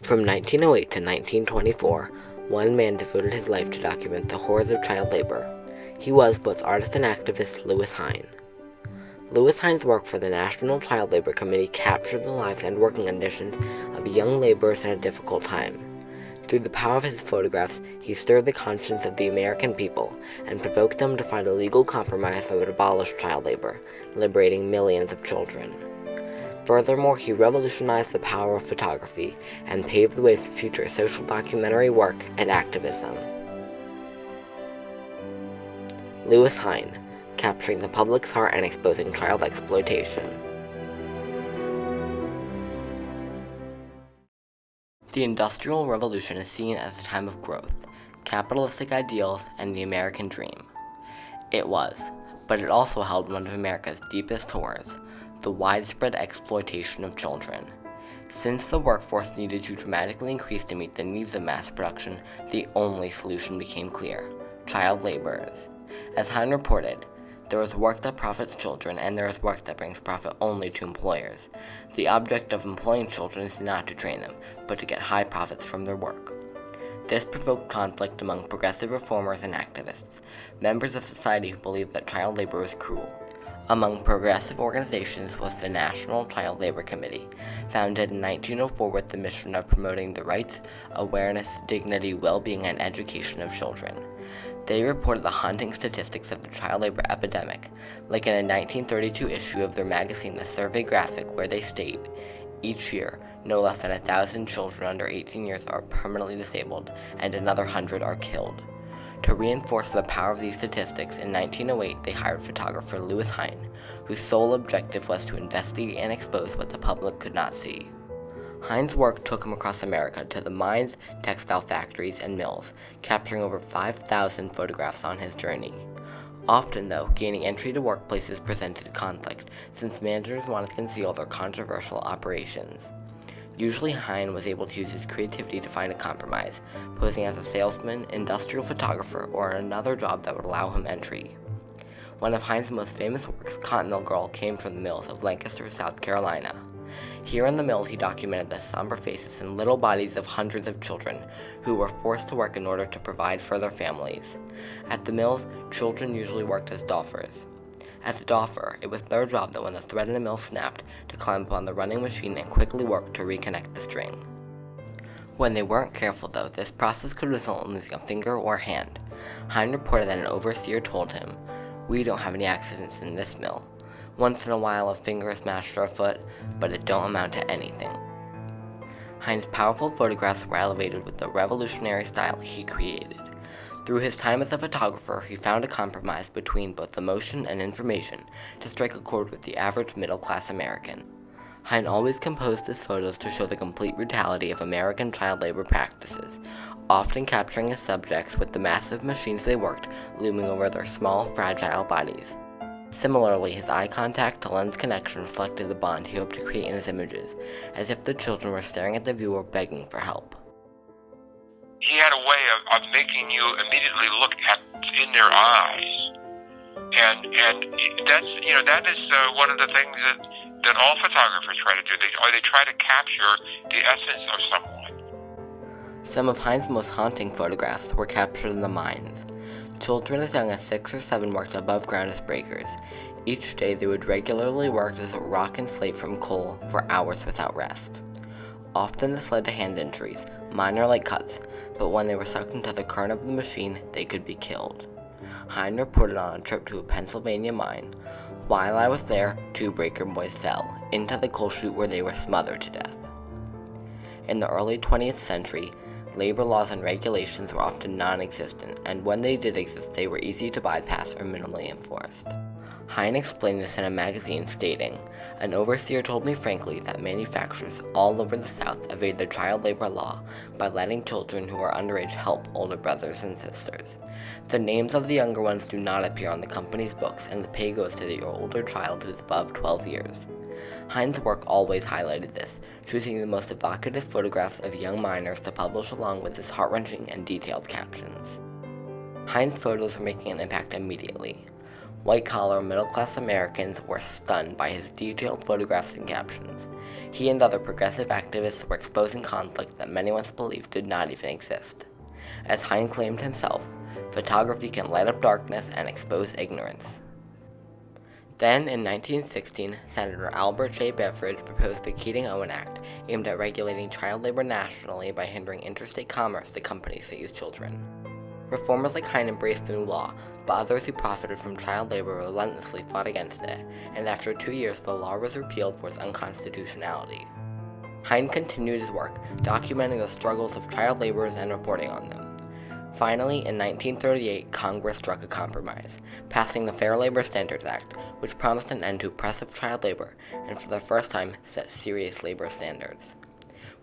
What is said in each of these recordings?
From 1908 to 1924, one man devoted his life to document the horrors of child labor. He was both artist and activist Lewis Hine. Lewis Hine's work for the National Child Labor Committee captured the lives and working conditions of young laborers in a difficult time. Through the power of his photographs, he stirred the conscience of the American people and provoked them to find a legal compromise that would abolish child labor, liberating millions of children. Furthermore, he revolutionized the power of photography and paved the way for future social documentary work and activism. Lewis Hine, capturing the public's heart and exposing child exploitation. The Industrial Revolution is seen as a time of growth, capitalistic ideals, and the American dream. It was, but it also held one of America's deepest horrors, the widespread exploitation of children. Since the workforce needed to dramatically increase to meet the needs of mass production, the only solution became clear: child laborers. As Hine reported, there is work that profits children, and there is work that brings profit only to employers. The object of employing children is not to train them, but to get high profits from their work. This provoked conflict among progressive reformers and activists, members of society who believed that child labor was cruel. Among progressive organizations was the National Child Labor Committee, founded in 1904 with the mission of promoting the rights, awareness, dignity, well-being, and education of children. They reported the haunting statistics of the child labor epidemic, like in a 1932 issue of their magazine The Survey Graphic, where they state, each year, no less than 1,000 children under 18 years are permanently disabled, and another 100 are killed. To reinforce the power of these statistics, in 1908 they hired photographer Lewis Hine, whose sole objective was to investigate and expose what the public could not see. Hine's work took him across America to the mines, textile factories, and mills, capturing over 5,000 photographs on his journey. Often, though, gaining entry to workplaces presented conflict, since managers wanted to conceal their controversial operations. Usually, Hine was able to use his creativity to find a compromise, posing as a salesman, industrial photographer, or another job that would allow him entry. One of Hine's most famous works, Cotton Mill Girl, came from the mills of Lancaster, South Carolina. Here in the mills, he documented the somber faces and little bodies of hundreds of children who were forced to work in order to provide for their families. At the mills, children usually worked as doffers. As a doffer, it was their job that when the thread in a mill snapped, to climb upon the running machine and quickly work to reconnect the string. When they weren't careful, though, this process could result in losing a finger or hand. Hine reported that an overseer told him, "We don't have any accidents in this mill. Once in a while a finger is smashed or a foot, but it don't amount to anything." Hine's powerful photographs were elevated with the revolutionary style he created. Through his time as a photographer, he found a compromise between both emotion and information to strike a chord with the average middle-class American. Hine always composed his photos to show the complete brutality of American child labor practices, often capturing his subjects with the massive machines they worked looming over their small, fragile bodies. Similarly, his eye contact to lens connection reflected the bond he hoped to create in his images, as if the children were staring at the viewer begging for help. He had a way of making you immediately look in their eyes, and that is one of the things that all photographers try to do. They try to capture the essence of someone. Some of Hine's most haunting photographs were captured in the mines. Children as young as 6 or 7 worked above ground as breakers. Each day they would regularly work as rock and slate from coal for hours without rest. Often this led to hand injuries, minor like cuts, but when they were sucked into the current of the machine, they could be killed. Hine reported on a trip to a Pennsylvania mine. "While I was there, 2 breaker boys fell into the coal chute where they were smothered to death." In the early 20th century, labor laws and regulations were often non-existent, and when they did exist, they were easy to bypass or minimally enforced. Hine explained this in a magazine, stating, "An overseer told me frankly that manufacturers all over the South evade the child labor law by letting children who are underage help older brothers and sisters. The names of the younger ones do not appear on the company's books, and the pay goes to the older child who is above 12 years. Hine's work always highlighted this, choosing the most evocative photographs of young miners to publish along with his heart-wrenching and detailed captions. Hine's photos were making an impact immediately. White-collar, middle-class Americans were stunned by his detailed photographs and captions. He and other progressive activists were exposing conflicts that many once believed did not even exist. As Hine claimed himself, photography can light up darkness and expose ignorance. Then, in 1916, Senator Albert J. Beveridge proposed the Keating-Owen Act, aimed at regulating child labor nationally by hindering interstate commerce to companies that use children. Reformers like Hine embraced the new law, but others who profited from child labor relentlessly fought against it, and after 2 years the law was repealed for its unconstitutionality. Hine continued his work, documenting the struggles of child laborers and reporting on them. Finally, in 1938, Congress struck a compromise, passing the Fair Labor Standards Act, which promised an end to oppressive child labor, and for the first time set serious labor standards.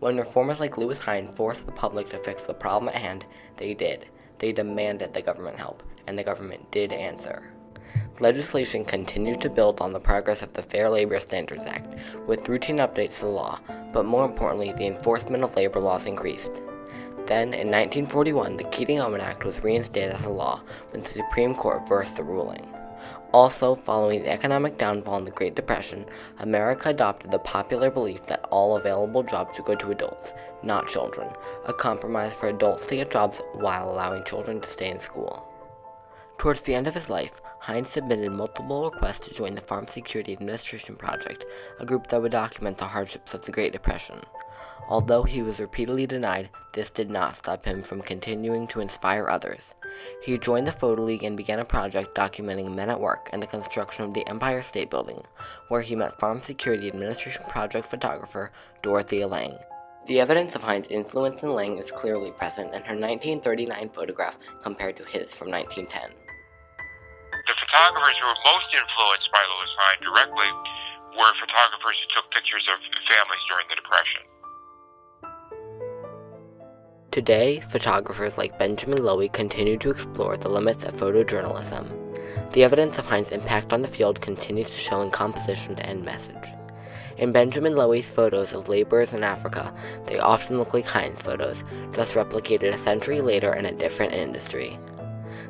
When reformers like Lewis Hine forced the public to fix the problem at hand, they did. They demanded the government help, and the government did answer. Legislation continued to build on the progress of the Fair Labor Standards Act, with routine updates to the law, but more importantly, the enforcement of labor laws increased. Then, in 1941, the Keating-Owen Act was reinstated as a law when the Supreme Court reversed the ruling. Also, following the economic downfall in the Great Depression, America adopted the popular belief that all available jobs should go to adults, not children, a compromise for adults to get jobs while allowing children to stay in school. Towards the end of his life, Hine submitted multiple requests to join the Farm Security Administration Project, a group that would document the hardships of the Great Depression. Although he was repeatedly denied, this did not stop him from continuing to inspire others. He joined the Photo League and began a project documenting men at work and the construction of the Empire State Building, where he met Farm Security Administration Project photographer Dorothea Lange. The evidence of Hine's influence in Lange is clearly present in her 1939 photograph compared to his from 1910. The photographers who were most influenced by Lewis Hine directly were photographers who took pictures of families during the Depression. Today, photographers like Benjamin Lowy continue to explore the limits of photojournalism. The evidence of Hine's impact on the field continues to show in composition and message. In Benjamin Lowy's photos of laborers in Africa, they often look like Hine's photos, just replicated a century later in a different industry.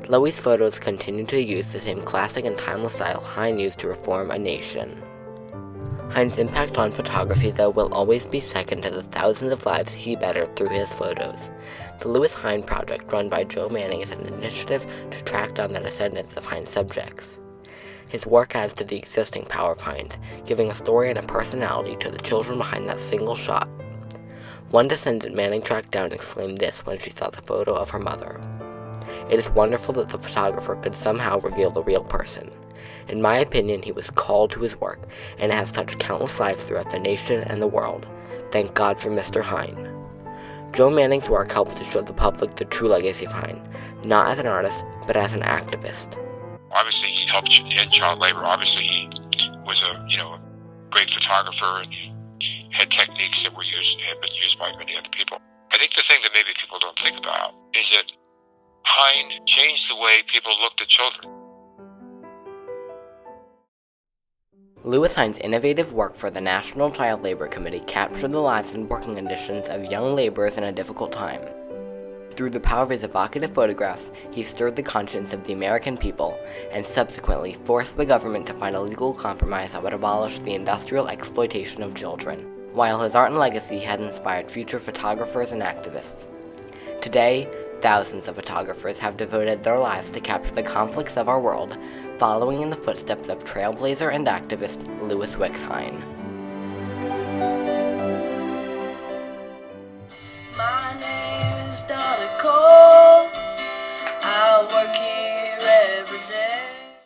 Lowy's photos continue to use the same classic and timeless style Hine used to reform a nation. Hine's impact on photography, though, will always be second to the thousands of lives he bettered through his photos. The Lewis Hine Project, run by Joe Manning, is an initiative to track down the descendants of Hine's subjects. His work adds to the existing power of Hine's, giving a story and a personality to the children behind that single shot. One descendant Manning tracked down exclaimed this when she saw the photo of her mother: "It is wonderful that the photographer could somehow reveal the real person. In my opinion, he was called to his work, and has touched countless lives throughout the nation and the world. Thank God for Mr. Hine." Joe Manning's work helps to show the public the true legacy of Hine, not as an artist, but as an activist. Obviously, he helped end child labor. Obviously, he was a great photographer and had techniques that had been used by many other people. I think the thing that maybe people don't think about is that Hine changed the way people looked at children. Lewis Hine's innovative work for the National Child Labor Committee captured the lives and working conditions of young laborers in a difficult time. Through the power of his evocative photographs, he stirred the conscience of the American people, and subsequently forced the government to find a legal compromise that would abolish the industrial exploitation of children, while his art and legacy has inspired future photographers and activists. Today, thousands of photographers have devoted their lives to capture the conflicts of our world, following in the footsteps of trailblazer and activist Lewis Hine.